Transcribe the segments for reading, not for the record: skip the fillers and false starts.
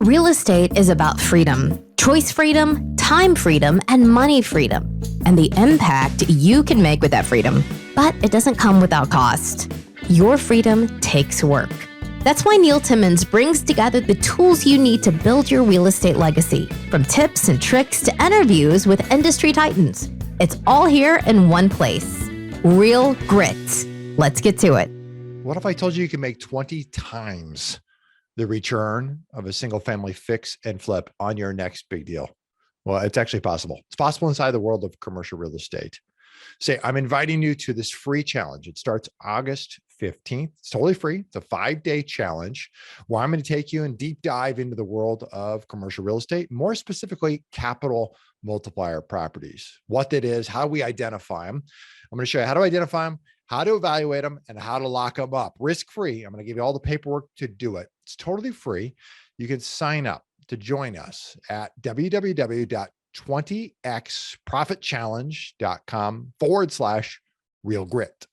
Real estate is about freedom, choice freedom, time freedom, and money freedom, and the impact you can make with that freedom. But it doesn't come without cost. Your freedom takes work. That's why Neil Timmins brings together the tools you need to build your real estate legacy, from tips and tricks to interviews with industry titans. It's all here in one place. Real Grit. Let's get to it. What if I told you can make 20 times the return of a single family fix and flip on your next big deal? Well, it's actually possible. It's possible inside the world of commercial real estate. Say, I'm inviting you to this free challenge. It starts August 15th. It's totally free. It's a 5-day challenge where I'm going to take you and deep dive into the world of commercial real estate, more specifically, capital multiplier properties, what that is, how we identify them. I'm going to show you how to identify them, how to evaluate them, and how to lock them up risk-free. I'm going to give you all the paperwork to do it. It's totally free. You can sign up to join us at www.20xprofitchallenge.com/real grit.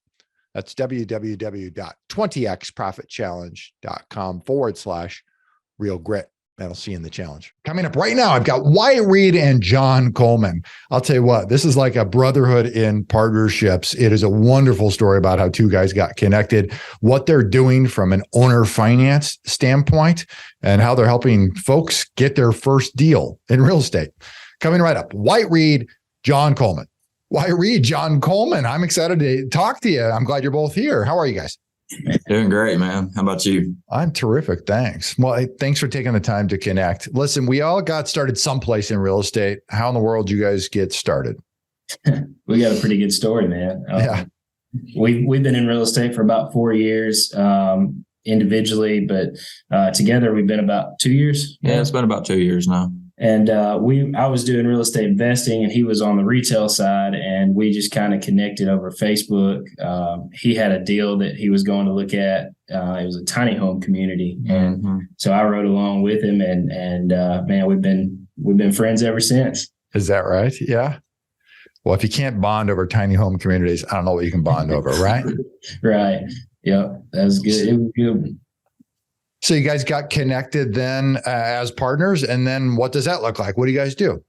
That's www.20xprofitchallenge.com/real grit. And I'll see you in the challenge. Coming up right now, I've got Wyatt Reed and Jon Coleman. I'll tell you what, this is like a brotherhood in partnerships. It is a wonderful story about how two guys got connected, what they're doing from an owner finance standpoint, and how they're helping folks get their first deal in real estate. Coming right up, Wyatt Reed, Jon Coleman. Wyatt Reed, Jon Coleman. I'm excited to talk to you. I'm glad you're both here. How are you guys? Doing great, man. How about you? I'm terrific. Thanks. Well, hey, thanks for taking the time to connect. Listen, we all got started someplace in real estate. How in the world did you guys get started? We got a pretty good story, man. Yeah. We've been in real estate for about 4 years, individually, but together we've been about 2 years. Yeah, it's been about 2 years now. And I was doing real estate investing and he was on the retail side, and we just kind of connected over Facebook. He had a deal that he was going to look at. It was a tiny home community. And so I rode along with him and man, we've been friends ever since. Is that right? Yeah. Well, if you can't bond over tiny home communities, I don't know what you can bond over, right? Right. Yeah, that was good. It was good. So you guys got connected then as partners, and then what does that look like? What do you guys do?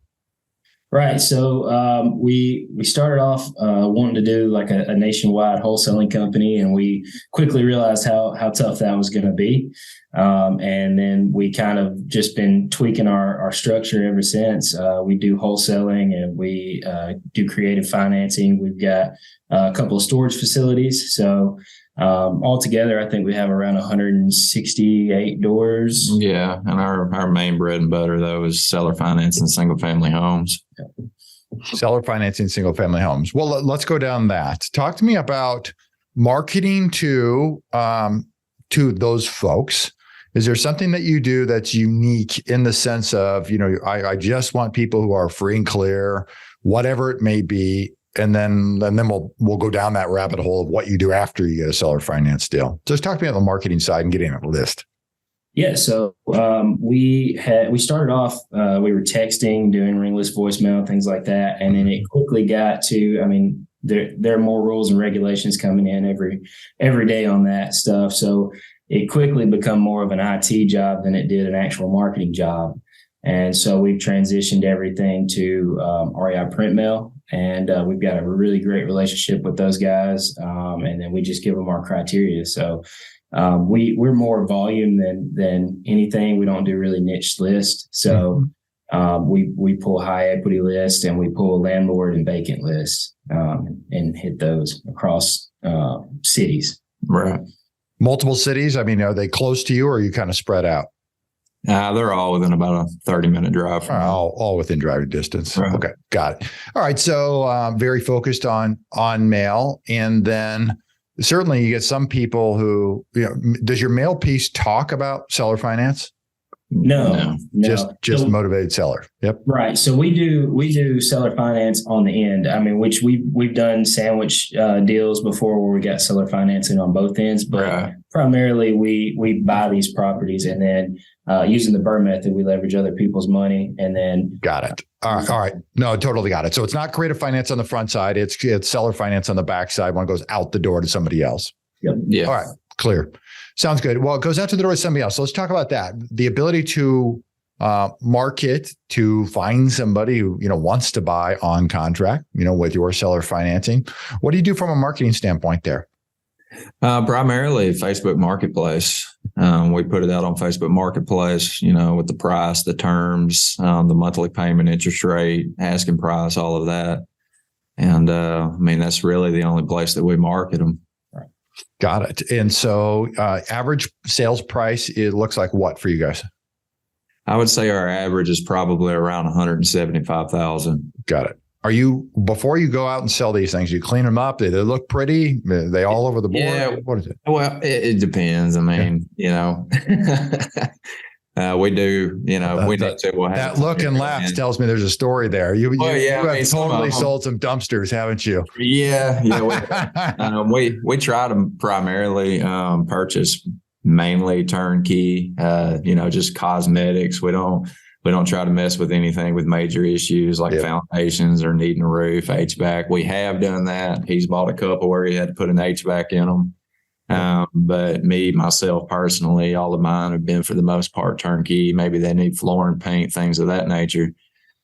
Right. So we started off wanting to do like a nationwide wholesaling company, and we quickly realized how tough that was going to be. And then we kind of just been tweaking our structure ever since. We do wholesaling and we do creative financing. We've got a couple of storage facilities. So altogether, I think we have around 168 doors. Yeah. And our main bread and butter, though, is seller financing single family homes. Seller financing single family homes. Well, let's go down that. Talk to me about marketing to those folks. Is there something that you do that's unique in the sense of, I just want people who are free and clear, whatever it may be. And then we'll go down that rabbit hole of what you do after you get a seller finance deal. Just talk to me on the marketing side and getting a list. Yeah. So we started off, we were texting, doing ringless voicemail, things like that. And then it quickly got to, there are more rules and regulations coming in every day on that stuff. So it quickly become more of an IT job than it did an actual marketing job. And so we've transitioned everything to REI print mail. And we've got a really great relationship with those guys. And then we just give them our criteria. So we're more volume than anything. We don't do really niche lists. So we pull high equity lists and we pull landlord and vacant lists and hit those across cities. Right. Multiple cities. Are they close to you or are you kind of spread out? They're all within about a 30-minute drive from all within driving distance. Right. Okay, got it. All right, so very focused on mail, and then certainly you get some people who, does your mail piece talk about seller finance? No. Just motivated seller. Yep. Right. So we do seller finance on the end. Which we've done sandwich deals before where we got seller financing on both ends, but primarily we buy these properties and then using the BRRRR method, we leverage other people's money and then. Got it. All right. No, totally got it. So it's not creative finance on the front side. It's seller finance on the back side when it goes out the door to somebody else. Yep. Yeah. All right. Clear. Sounds good. Well, it goes out to the door to somebody else. So let's talk about that. The ability to market to find somebody who, wants to buy on contract, with your seller financing. What do you do from a marketing standpoint there? Primarily Facebook Marketplace. We put it out on Facebook Marketplace, with the price, the terms, the monthly payment, interest rate, asking price, all of that. And that's really the only place that we market them. Got it. And so average sales price, it looks like what for you guys? I would say our average is probably around 175,000. Got it. Are you, before you go out and sell these things, you clean them up? They look pretty? Are they all over the board? Yeah. What is it? Well, it depends. We do, we need to. We'll that look and laugh tells me there's a story there. You have totally sold some dumpsters, haven't you? Yeah. We try to primarily purchase mainly turnkey, just cosmetics. We don't try to mess with anything with major issues like foundations or needing a roof, HVAC. We have done that. He's bought a couple where he had to put an HVAC in them. But myself personally, all of mine have been for the most part turnkey. Maybe they need floor and paint, things of that nature.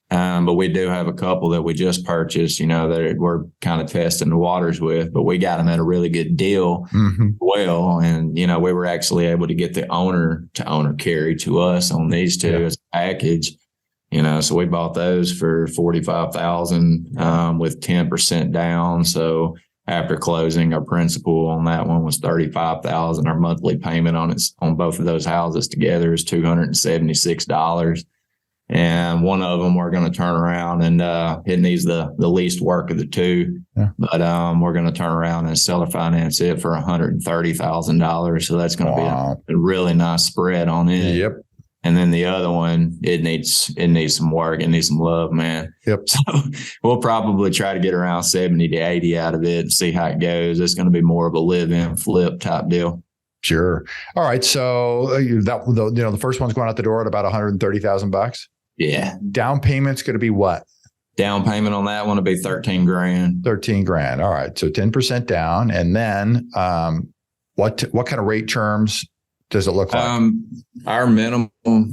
But we do have a couple that we just purchased, that we're kind of testing the waters with, but we got them at a really good deal. Well, and, we were actually able to get the owner to owner carry to us on these two as a package, so we bought those for $45,000 with 10% down. So after closing, our principal on that one was $35,000. Our monthly payment on both of those houses together is $276. And one of them we're going to turn around and it needs the least work of the two. Yeah. But we're going to turn around and seller finance it for $130,000. So that's going to be a really nice spread on it. Yep. And then the other one, it needs some work. It needs some love, man. Yep. So we'll probably try to get around 70 to 80 out of it and see how it goes. It's going to be more of a live-in flip type deal. Sure. All right. So the first one's going out the door at about $130,000. Yeah. Down payment's going to be what? Down payment on that one will be $13,000. $13,000. All right. So 10% down. And then what kind of rate terms does it look like? Our minimum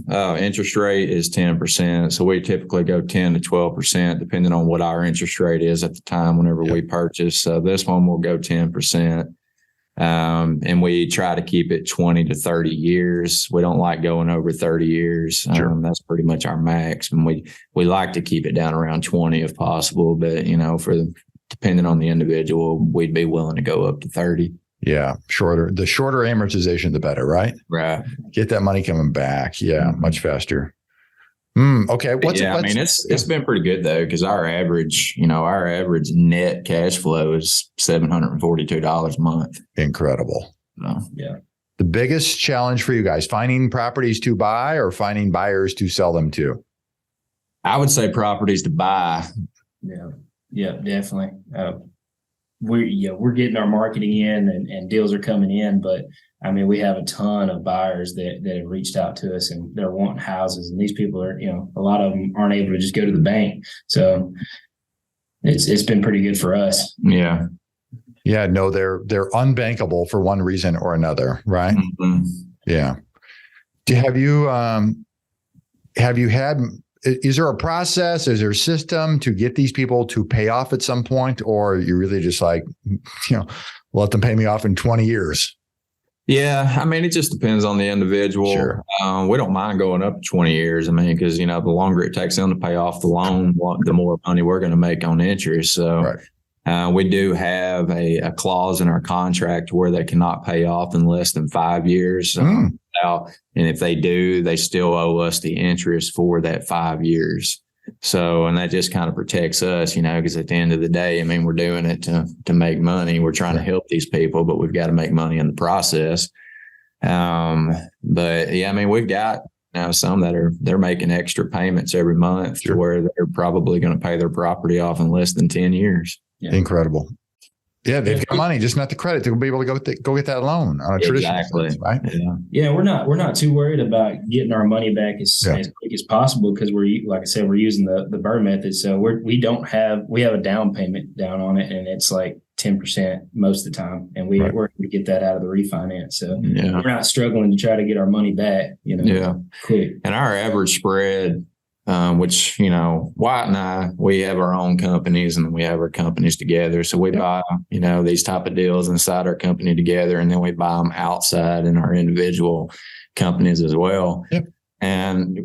interest rate is 10%. So we typically go 10 to 12%, depending on what our interest rate is at the time whenever we purchase. So this one will go 10%. And we try to keep it 20 to 30 years. We don't like going over 30 years. Sure. That's pretty much our max. And we like to keep it down around 20 if possible. But, depending on the individual, we'd be willing to go up to 30. Yeah. The shorter amortization, the better, right? Right. Get that money coming back. Yeah. Much faster. Okay. It's been pretty good though, because our average net cash flow is $742 a month. Incredible. Yeah. The biggest challenge for you guys, finding properties to buy or finding buyers to sell them to? I would say properties to buy. Yeah, definitely. We're getting our marketing in and deals are coming in, but we have a ton of buyers that have reached out to us and they're wanting houses, and these people are, a lot of them aren't able to just go to the bank. So it's been pretty good for us. Yeah. Yeah. No, they're unbankable for one reason or another. Right. Mm-hmm. Yeah. Is there a process? Is there a system to get these people to pay off at some point, or you really just let them pay me off in 20 years? Yeah. It just depends on the individual. Sure. We don't mind going up to 20 years. Because, the longer it takes them to pay off the loan, the more money we're going to make on interest. So we do have a clause in our contract where they cannot pay off in less than 5 years. And if they do, they still owe us the interest for that 5 years. So, and that just kind of protects us, because at the end of the day, we're doing it to make money. We're trying to help these people, but we've got to make money in the process. But yeah, we've got some that they're making extra payments every month to where they're probably going to pay their property off in less than 10 years. Yeah. Incredible. Yeah, they've got money, just not the credit to be able to go get that loan on a traditional sense, right? Yeah, we're not too worried about getting our money back as quick as possible, because we're using the BRRRR method. So we have a down payment down on it, and it's like 10% most of the time. And we're able to get that out of the refinance. So we're not struggling to try to get our money back, quick. And our average spread, which, Wyatt and I, we have our own companies and we have our companies together. So we buy, these type of deals inside our company together, and then we buy them outside in our individual companies as well. Yep. And,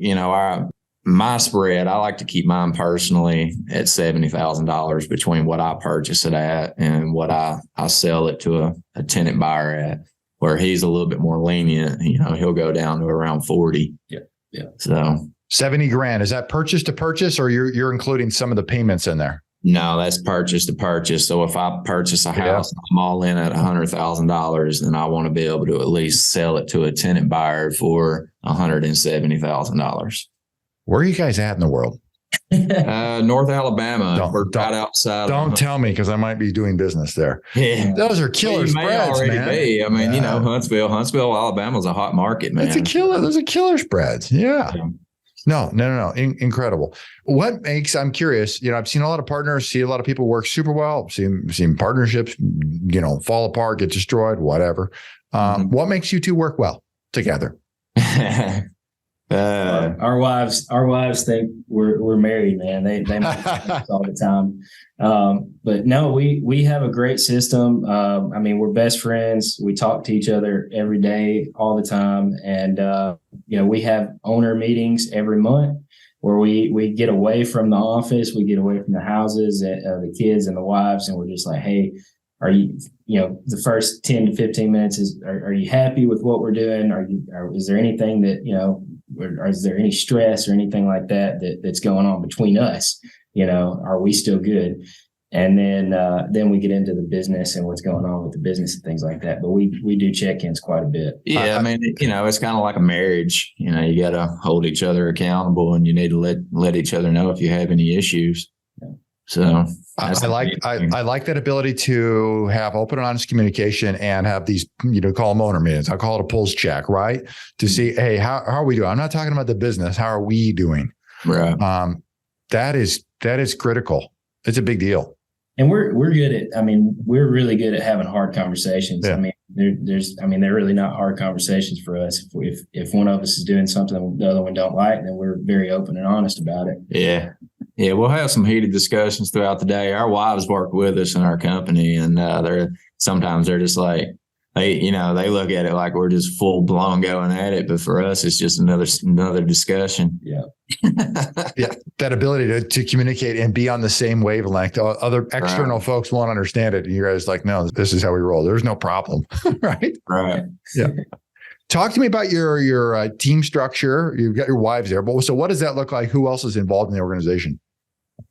my spread, I like to keep mine personally at $70,000 between what I purchase it at and what I sell it to a tenant buyer at, where he's a little bit more lenient. He'll go down to around 40. Yeah. So 70 grand. Is that purchase to purchase, or you're including some of the payments in there? No, that's purchase to purchase. So if I purchase a house, I'm all in at $100,000, then I want to be able to at least sell it to a tenant buyer for $170,000. Where are you guys at in the world? North Alabama. We're right outside. Don't tell me, because I might be doing business there. Yeah, those are killer spreads, man. Be. I mean, Huntsville, Alabama is a hot market, man. It's a killer. Those are killer spreads. Yeah. No. Incredible. What makes, I'm curious, I've seen a lot of partners, see a lot of people work super well, seen partnerships, fall apart, get destroyed, whatever. What makes you two work well together? Our wives think we're married, man. They all the time. But no, we have a great system. We're best friends. We talk to each other every day, all the time. And, we have owner meetings every month where we get away from the office, we get away from the houses, the kids and the wives. And we're just like, hey, are you, the first 10 to 15 minutes are you happy with what we're doing? Is there anything that, or is there any stress or anything like that's going on between us? Are we still good? And then we get into the business and what's going on with the business and things like that. But we do check-ins quite a bit. Yeah, it's kind of like a marriage. You got to hold each other accountable, and you need to let each other know if you have any issues. Yeah. So I like that ability to have open and honest communication and have these, call them owner meetings. I call it a pulse check, right? To see, hey, how are we doing? I'm not talking about the business. How are we doing? Right. That is critical. It's a big deal. And we're good at, we're really good at having hard conversations. Yeah. They're really not hard conversations for us. If one of us is doing something the other one don't like, then we're very open and honest about it. Yeah. Yeah. We'll have some heated discussions throughout the day. Our wives work with us in our company, and they're just like, they look at it like we're just full blown going at it. But for us, it's just another discussion. Yeah. Yeah. That ability to communicate and be on the same wavelength. Other external folks won't understand it. And you guys like, no, this is how we roll. There's no problem. Right. Right. Yeah. Talk to me about your team structure. You've got your wives there. But so what does that look like? Who else is involved in the organization?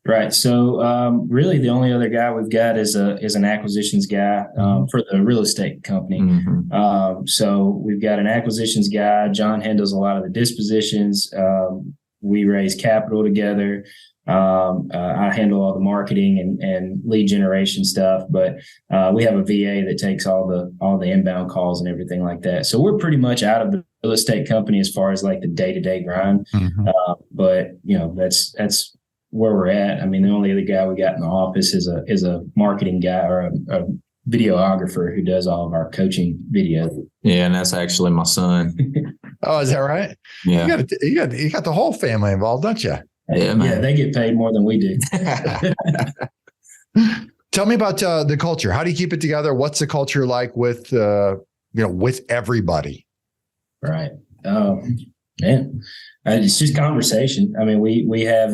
Right. So really the only other guy we've got is an acquisitions guy for the real estate company. Mm-hmm. So we've got an acquisitions guy. John handles a lot of the dispositions. We raise capital together. I handle all the marketing and lead generation stuff, but we have a VA that takes all the inbound calls and everything like that. So we're pretty much out of the real estate company as far as like the day-to-day grind. Mm-hmm. But that's where we're at. The only other guy we got in the office is a marketing guy or a videographer who does all of our coaching videos. Yeah, and that's actually my son. Oh, is that right? Yeah. You got the whole family involved, don't you? Yeah, man. Yeah, they get paid more than we do. Tell me about the culture. How do you keep it together? What's the culture like with everybody? Right. Man, it's just conversation. We have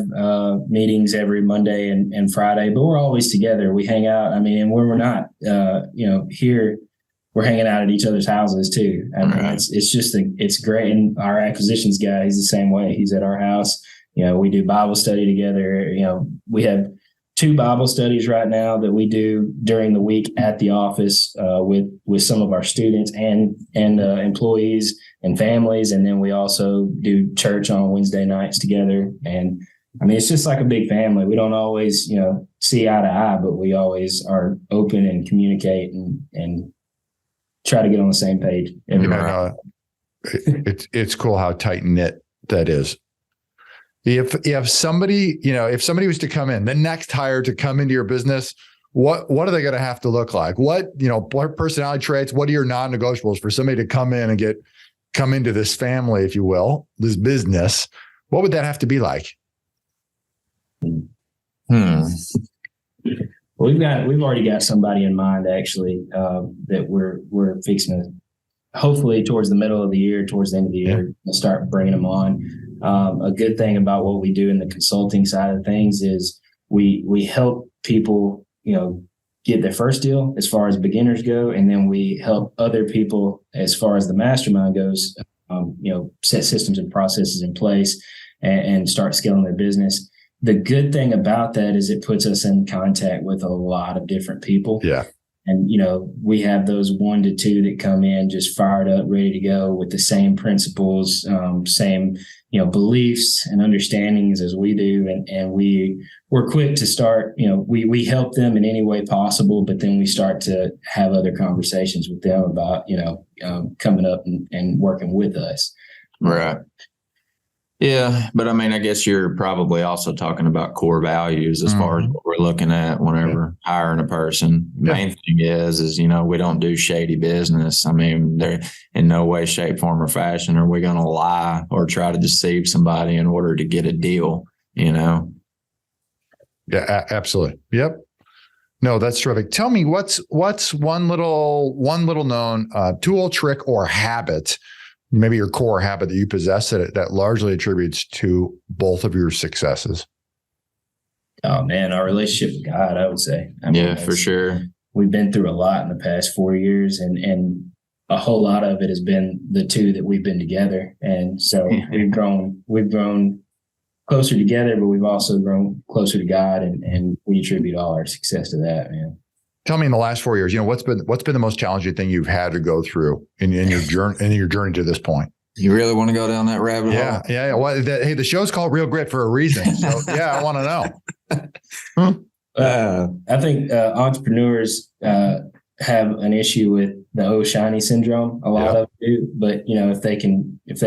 meetings every Monday and Friday, but we're always together. We hang out. And when we're not, here, we're hanging out at each other's houses too. Right. It's great. And our acquisitions guy, he's the same way. He's at our house. We do Bible study together. We have 2 Bible studies right now that we do during the week at the office with some of our students and employees and families. And then we also do church on Wednesday nights together. And it's just like a big family. We don't always, see eye to eye, but we always are open and communicate and try to get on the same page. It's cool how tight knit that is. If somebody was to come in, the next hire to come into your business, what are they going to have to look like? What personality traits? What are your non-negotiables for somebody to come in and come into this family, if you will, this business? What would that have to be like? We've already got somebody in mind actually that we're fixing to, hopefully towards the middle of the year, towards the end of the year, we'll start bringing them on. A good thing about what we do in the consulting side of things is we help people, get their first deal as far as beginners go, and then we help other people as far as the mastermind goes. Set systems and processes in place and start scaling their business. The good thing about that is it puts us in contact with a lot of different people. Yeah. And, we have those 1 to 2 that come in just fired up, ready to go with the same principles, same, beliefs and understandings as we do. And we're quick to start, we help them in any way possible, but then we start to have other conversations with them about, coming up and working with us. Right. Yeah. But I guess you're probably also talking about core values as far as what we're looking at whenever hiring a person. The main thing is, we don't do shady business. They're in no way, shape, form, or fashion are we going to lie or try to deceive somebody in order to get a deal, Yeah, absolutely. Yep. No, that's terrific. Tell me what's one little known tool, trick, or habit, maybe your core habit that you possess that largely attributes to both of your successes? Oh man, our relationship with God, I would say. For sure. We've been through a lot in the past 4 years, and a whole lot of it has been the two that we've been together. And so we've grown closer together, but we've also grown closer to God, and we attribute all our success to that, man. Tell me, in the last 4 years, what's been the most challenging thing you've had to go through in your journey to this point? You really want to go down that rabbit hole? Yeah. Well, hey, the show's called Real Grit for a reason. So I want to know. I think entrepreneurs have an issue with the "oh shiny" syndrome. A lot of them do, but if they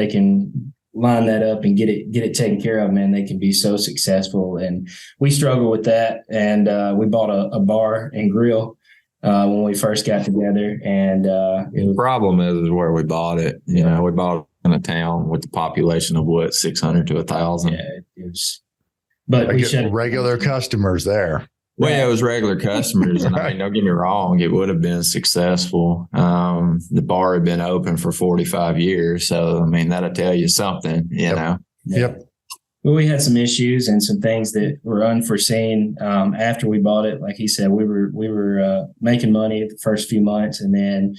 can line that up and get it taken care of, man, they can be so successful. And we struggle with that. And we bought a bar and grill when we first got together. And the problem is where we bought it. We bought it in a town with the population of 600 to 1,000. Yeah, it was. But we should regular customers there. Well, yeah, it was regular customers. And don't get me wrong, it would have been successful. The bar had been open for 45 years. So, that'll tell you something, know. Yep. Well, we had some issues and some things that were unforeseen after we bought it. Like he said, we were making money the first few months, and then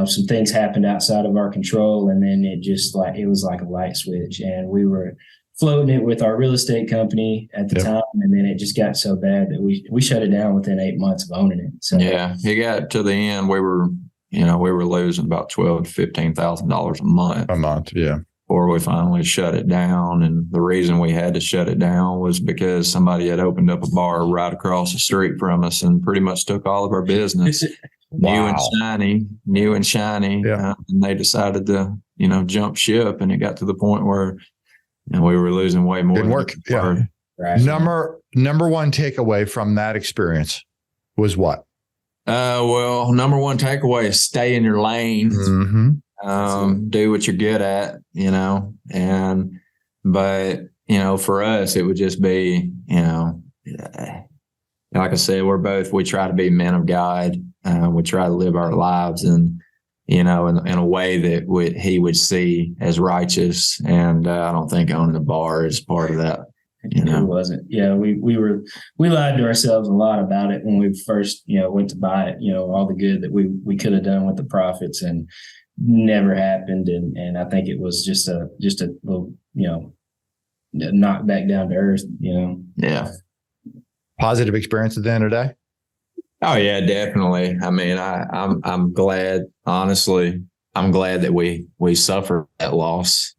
some things happened outside of our control. And then it was like a light switch, and we were floating it with our real estate company at the time, and then it just got so bad that we shut it down within 8 months of owning it. So it got to the end. We were losing about $12,000 to $15,000 a month. A month, yeah. Before we finally shut it down, and the reason we had to shut it down was because somebody had opened up a bar right across the street from us and pretty much took all of our business. New and shiny. Yeah. And they decided to jump ship, and it got to the point where. And we were losing way more. Didn't work. Yeah. Right. Number one takeaway from that experience was what? Number one takeaway is stay in your lane. Mm-hmm. Do what you're good at, but for us, it would just be, like I said, we try to be men of God. We try to live our lives in a way that he would see as righteous. And I don't think owning a bar is part of that. It wasn't. Yeah, we lied to ourselves a lot about it when we first, went to buy it, all the good that we could have done with the profits, and never happened. And I think it was just a little, knock back down to earth, Yeah. Positive experience at the end of the day? Oh yeah, definitely. I'm glad, honestly, I'm glad that we suffered that loss,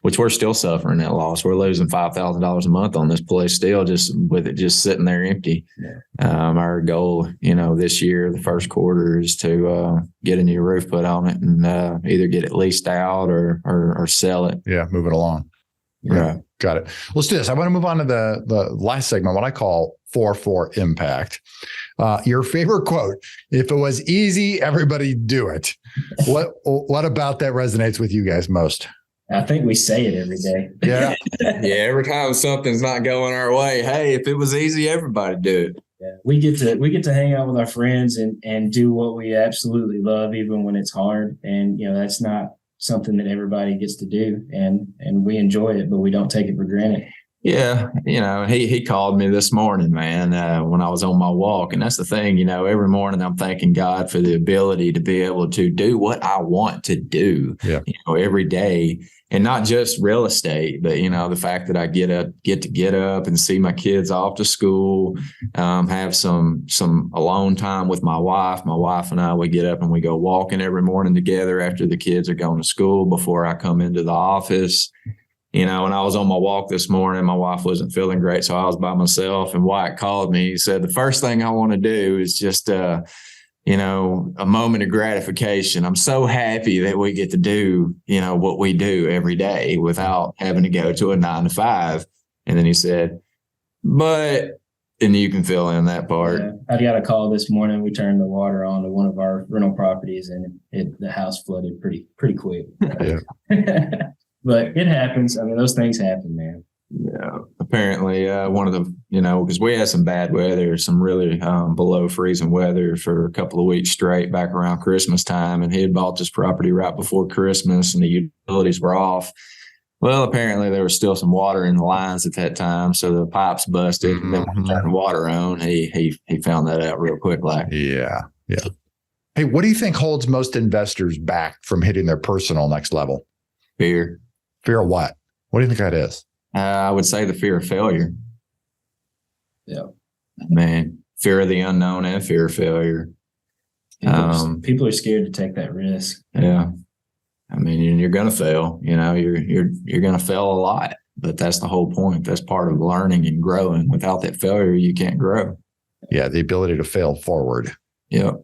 which we're still suffering that loss. We're losing $5,000 a month on this place still, just with it just sitting there empty. Yeah. Our goal, this year, the first quarter, is to get a new roof put on it and either get it leased out or sell it. Yeah, move it along. Right. Got it. Let's do this. I want to move on to the last segment, what I call 4 impact. Your favorite quote: "If it was easy, everybody do it." What about that resonates with you guys most? I think we say it every day. Yeah. Yeah. Every time something's not going our way, hey, if it was easy, everybody do it. Yeah, we get to hang out with our friends and do what we absolutely love, even when it's hard. And that's not something that everybody gets to do, and we enjoy it, but we don't take it for granted. Yeah, he called me this morning, man, when I was on my walk. And that's the thing, every morning I'm thanking God for the ability to be able to do what I want to do, every day. And not just real estate, but, the fact that I get to get up and see my kids off to school, have some alone time with my wife. My wife and I, we get up and we go walking every morning together after the kids are going to school before I come into the office. When I was on my walk this morning, my wife wasn't feeling great, so I was by myself, and Wyatt called me. He said, "The first thing I want to do is just, a moment of gratification. I'm so happy that we get to do, what we do every day without having to go to a 9 to 5. And then he said, "But," and you can fill in that part. Yeah, I got a call this morning. We turned the water on to one of our rental properties, and the house flooded pretty quick. Yeah. But it happens. I mean, those things happen, man. Yeah. Apparently, one of the, because we had some bad weather, some really below freezing weather for a couple of weeks straight back around Christmas time. And he had bought this property right before Christmas and the utilities were off. Well, apparently there was still some water in the lines at that time. So the pipes busted and then when turned water on, he found that out real quick. Yeah. Hey, what do you think holds most investors back from hitting their personal next level? Fear. Fear of what? What do you think that is? I would say the fear of failure. Yeah. Man, fear of the unknown and fear of failure. People are scared to take that risk. Yeah. I mean, you're going to fail, you're going to fail a lot, but that's the whole point. That's part of learning and growing. Without that failure, you can't grow. Yeah. The ability to fail forward. Yep.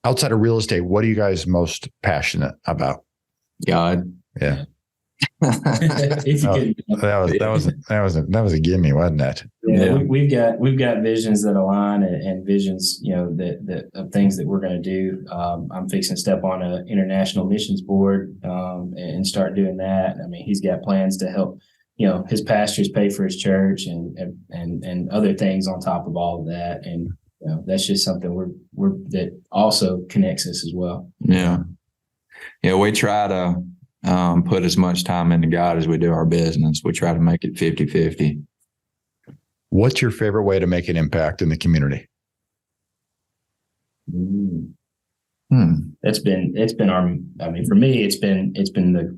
Outside of real estate, what are you guys most passionate about? God. Yeah. That was a gimme, wasn't it? Yeah. We've got visions that align and visions, that of things that we're going to do. I'm fixing to step on an international missions board and start doing that. I mean, he's got plans to help, his pastors pay for his church and other things on top of all of that. And that's just something that also connects us as well. Yeah. Yeah. We try to put as much time into God as we do our business. We try to make it 50-50. What's your favorite way to make an impact in the community? It's been for me, it's been the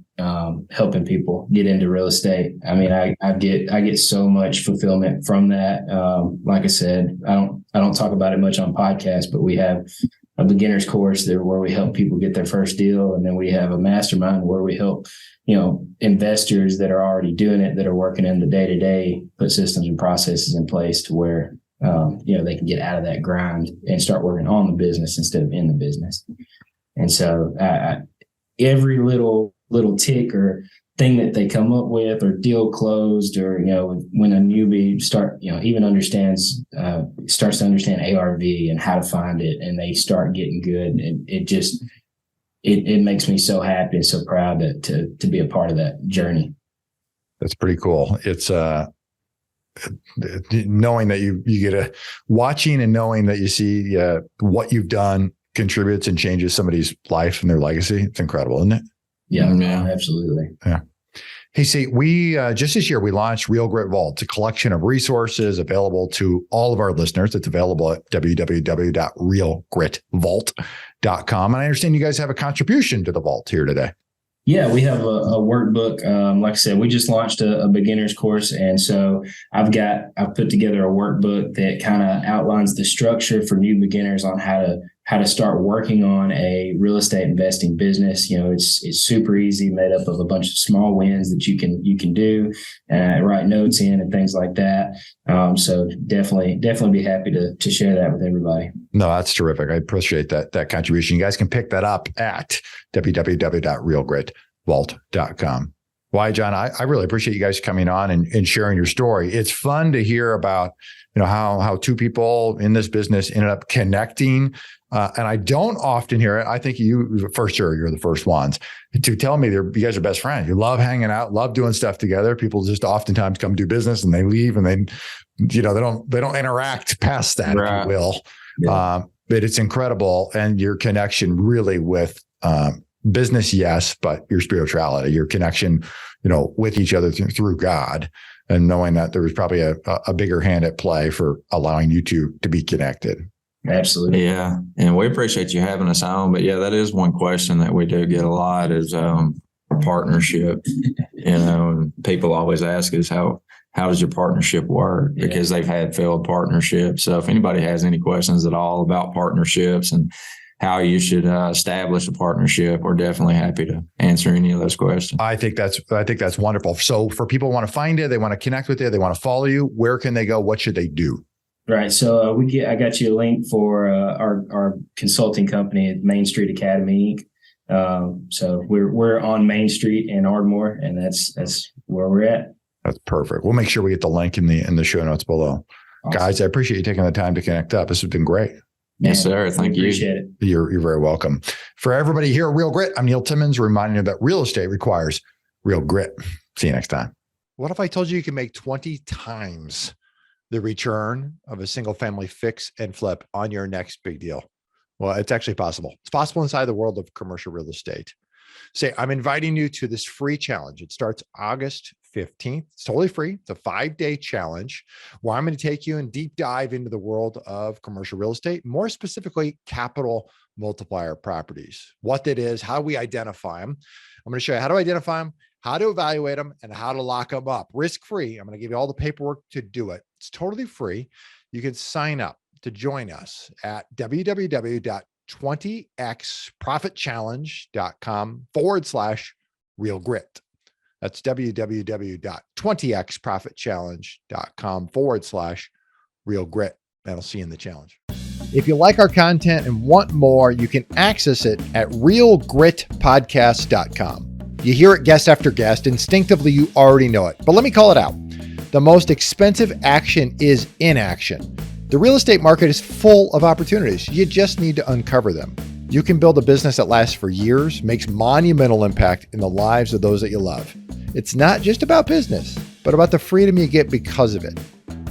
helping people get into real estate. I mean, I get so much fulfillment from that. Like I said, I don't talk about it much on podcasts, but we have a beginner's course there where we help people get their first deal. And then we have a mastermind where we help, investors that are already doing it, that are working in the day-to-day, put systems and processes in place to where, they can get out of that grind and start working on the business instead of in the business. And so every little tick or thing that they come up with or deal closed or, when a newbie starts to understand ARV and how to find it and they start getting good, and it makes me so happy and so proud to be a part of that journey. That's pretty cool. It's knowing that you get watching and knowing that you see what you've done contributes and changes somebody's life and their legacy. It's incredible, isn't it? Yeah, absolutely. Yeah. Hey, see, we just this year we launched Real Grit Vault. It's a collection of resources available to all of our listeners. It's available at www.realgritvault.com. And I understand you guys have a contribution to the vault here today. Yeah, we have a workbook. Like I said, we just launched a beginner's course. And so I've put together a workbook that kind of outlines the structure for new beginners on how to start working on a real estate investing business. It's super easy, made up of a bunch of small wins that you can do, write notes in and things like that. So definitely be happy to share that with everybody. No, that's terrific. I appreciate that contribution. You guys can pick that up at www.realgritvault.com. Why, John, I really appreciate you guys coming on and sharing your story. It's fun to hear about, how two people in this business ended up connecting. And I don't often hear it. I think you, for sure, you're the first ones to tell me you guys are best friends. You love hanging out, love doing stuff together. People just oftentimes come do business and they leave and they don't interact past that, if you will. Yeah. But it's incredible. And your connection really with business, yes, but your spirituality, your connection, with each other through God, and knowing that there was probably a bigger hand at play for allowing you two to be connected. Absolutely. Yeah. And we appreciate you having us on. But yeah, that is one question that we do get a lot is partnership. And people always ask us, how does your partnership work? Because they've had failed partnerships. So if anybody has any questions at all about partnerships and how you should establish a partnership, we're definitely happy to answer any of those questions. I think that's wonderful. So for people who want to find it, they want to connect with you, they want to follow you, where can they go? What should they do? Right. So I got you a link for our consulting company at Main Street Academy, Inc. So we're on Main Street in Ardmore, and that's where we're at. That's perfect. We'll make sure we get the link in the show notes below. Awesome. Guys, I appreciate you taking the time to connect up. This has been great. Yes, sir. Thank you. Appreciate it. You're very welcome. For everybody here at Real Grit, I'm Neil Timmins, reminding you that real estate requires real grit. See you next time. What if I told you can make 20 times the return of a single family fix and flip on your next big deal? Well, it's actually possible. It's possible inside the world of commercial real estate. Say, I'm inviting you to this free challenge. It starts August 15th. It's totally free. It's a 5-day challenge where I'm going to take you and deep dive into the world of commercial real estate, more specifically, capital multiplier properties, what that is, how we identify them. I'm going to show you how to identify them, how to evaluate them, and how to lock them up risk-free. I'm going to give you all the paperwork to do it. It's totally free. You can sign up to join us at www.20xprofitchallenge.com/real grit. That's www.20xprofitchallenge.com/real grit. And I'll see you in the challenge. If you like our content and want more, you can access it at realgritpodcast.com. You hear it guest after guest. Instinctively, you already know it. But let me call it out. The most expensive action is inaction. The real estate market is full of opportunities. You just need to uncover them. You can build a business that lasts for years, makes monumental impact in the lives of those that you love. It's not just about business, but about the freedom you get because of it.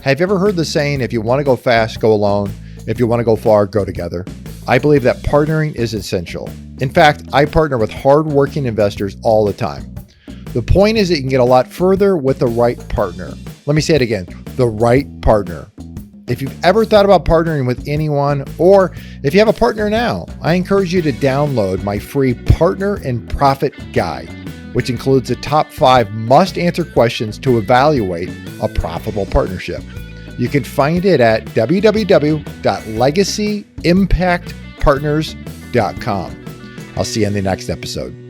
Have you ever heard the saying, if you want to go fast, go alone. If you want to go far, go together. I believe that partnering is essential. In fact, I partner with hardworking investors all the time. The point is that you can get a lot further with the right partner. Let me say it again, the right partner. If you've ever thought about partnering with anyone, or if you have a partner now, I encourage you to download my free Partner and Profit Guide, which includes the top 5 must-answer questions to evaluate a profitable partnership. You can find it at www.legacyimpactpartners.com. I'll see you in the next episode.